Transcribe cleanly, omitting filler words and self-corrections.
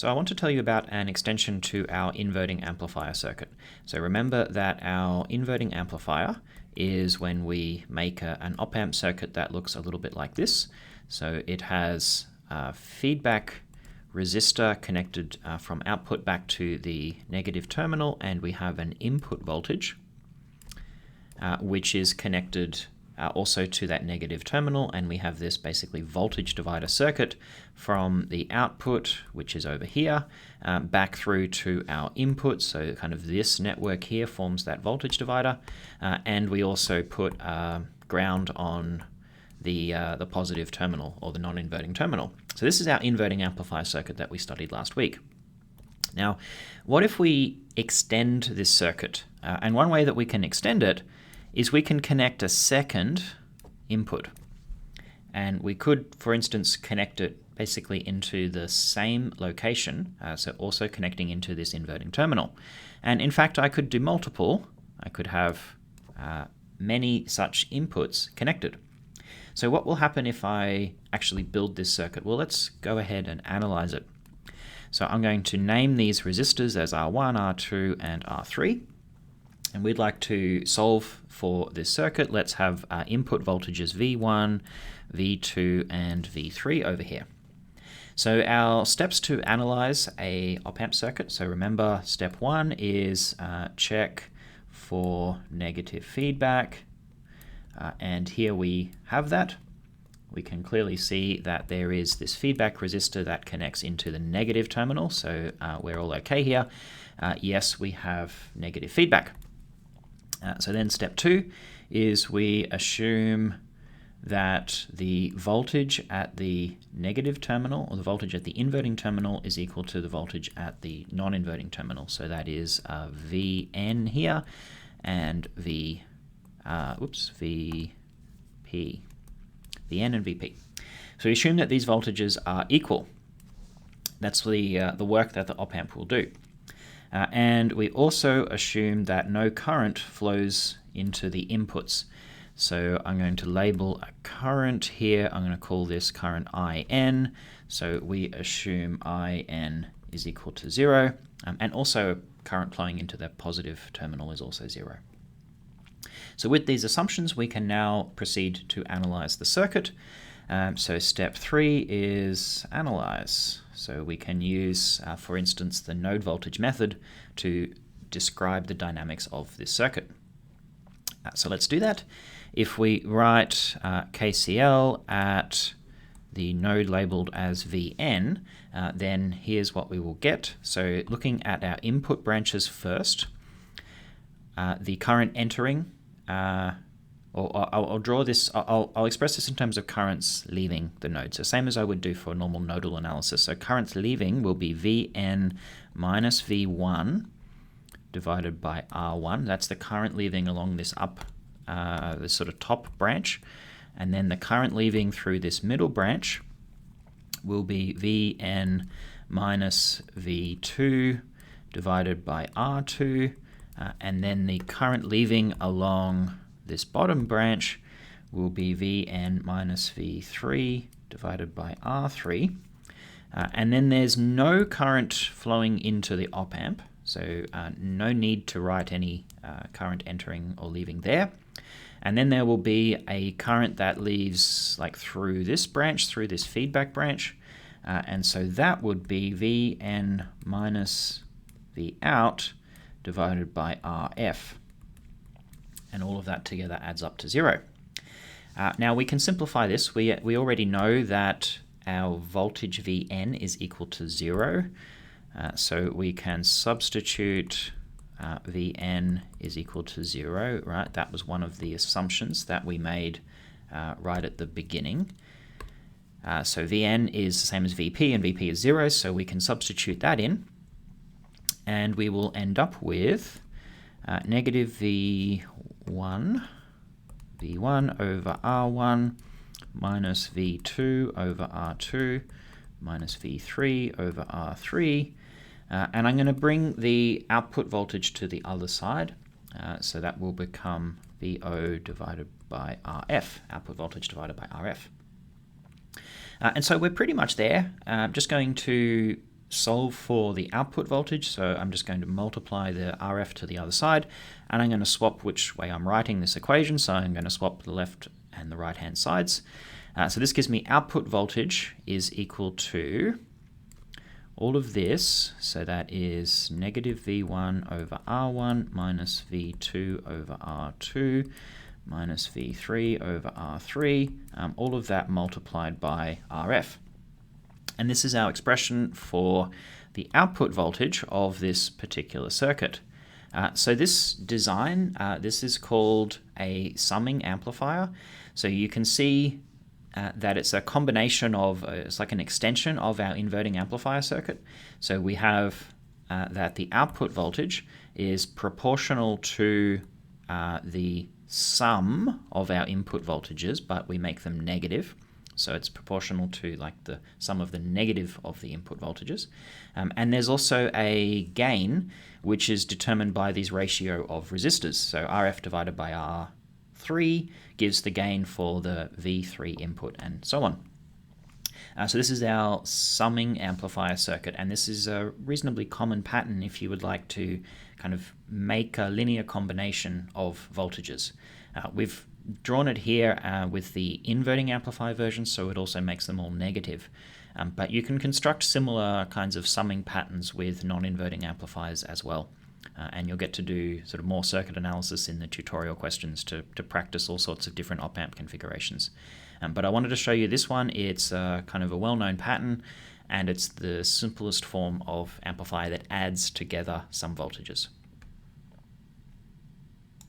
So I want to tell you about an extension to our inverting amplifier circuit. So remember that our inverting amplifier is when we make an op-amp circuit that looks a little bit like this. So it has a feedback resistor connected from output back to the negative terminal, and we have an input voltage which is connected also to that negative terminal, and we have this basically voltage divider circuit from the output, which is over here, back through to our input. So kind of this network here forms that voltage divider, and we also put ground on the positive terminal, or the non-inverting terminal. So this is our inverting amplifier circuit that we studied last week. Now, what if we extend this circuit? And one way that we can extend it is we can connect a second input. And we could, for instance, connect it basically into the same location, so also connecting into this inverting terminal. And in fact, I could do multiple. I could have many such inputs connected. So what will happen if I actually build this circuit? Well, let's go ahead and analyze it. So I'm going to name these resistors as R1, R2, and R3. And we'd like to solve for this circuit. Let's have input voltages V1, V2, and V3 over here. So our steps to analyze a op-amp circuit. So remember, step one is check for negative feedback. And here we have that. We can clearly see that there is this feedback resistor that connects into the negative terminal. So we're all okay here. Yes, we have negative feedback. So then step two is we assume that the voltage at the negative terminal, or the voltage at the inverting terminal, is equal to the voltage at the non-inverting terminal. So that is Vn here and Vp, Vn and Vp. So we assume that these voltages are equal. That's the work that the op-amp will do. And we also assume that no current flows into the inputs. So I'm going to label a current here. I'm going to call this current IN. So we assume IN is equal to 0. And also current flowing into the positive terminal is also 0. So with these assumptions, we can now proceed to analyze the circuit. So step 3 is analyze. So we can use, for instance, the node voltage method to describe the dynamics of this circuit. So let's do that. If we write KCL at the node labeled as Vn, then here's what we will get. So looking at our input branches first, the current entering, I'll draw this, I'll express this in terms of currents leaving the node. So same as I would do for a normal nodal analysis. So currents leaving will be Vn minus V1 divided by R1. That's the current leaving along this this sort of top branch. And then the current leaving through this middle branch will be Vn minus V2 divided by R2. And then the current leaving along this bottom branch will be Vn minus V3 divided by R3. And then there's no current flowing into the op-amp, so no need to write any current entering or leaving there. And then there will be a current that leaves like through this branch, through this feedback branch. And so that would be Vn minus Vout divided by Rf. And all of that together adds up to 0. Now we can simplify this. We already know that our voltage Vn is equal to 0. So we can substitute Vn is equal to 0, right? That was one of the assumptions that we made right at the beginning. So Vn is the same as Vp, and Vp is 0, so we can substitute that in. And we will end up with negative V1 over R1 minus V2 over R2 minus V3 over R3. And I'm going to bring the output voltage to the other side. So that will become VO divided by RF, output voltage divided by RF. And so we're pretty much there. I'm just going to solve for the output voltage, so I'm just going to multiply the RF to the other side, and I'm going to swap which way I'm writing this equation, so I'm going to swap the left and the right hand sides. So this gives me output voltage is equal to all of this, so that is negative V1 over R1 minus V2 over R2 minus V3 over R3, all of that multiplied by RF. And this is our expression for the output voltage of this particular circuit. So this design, this is called a summing amplifier. So you can see that it's a combination of, it's like an extension of our inverting amplifier circuit. So we have that the output voltage is proportional to the sum of our input voltages, but we make them negative. So it's proportional to like the sum of the negative of the input voltages. And there's also a gain, which is determined by this ratio of resistors. So RF divided by R3 gives the gain for the V3 input, and so on. So this is our summing amplifier circuit, and this is a reasonably common pattern if you would like to kind of make a linear combination of voltages. We've drawn it here with the inverting amplifier version, so it also makes them all negative. But you can construct similar kinds of summing patterns with non-inverting amplifiers as well. And you'll get to do sort of more circuit analysis in the tutorial questions to practice all sorts of different op-amp configurations. But I wanted to show you this one. It's kind of a well-known pattern, and it's the simplest form of amplifier that adds together some voltages.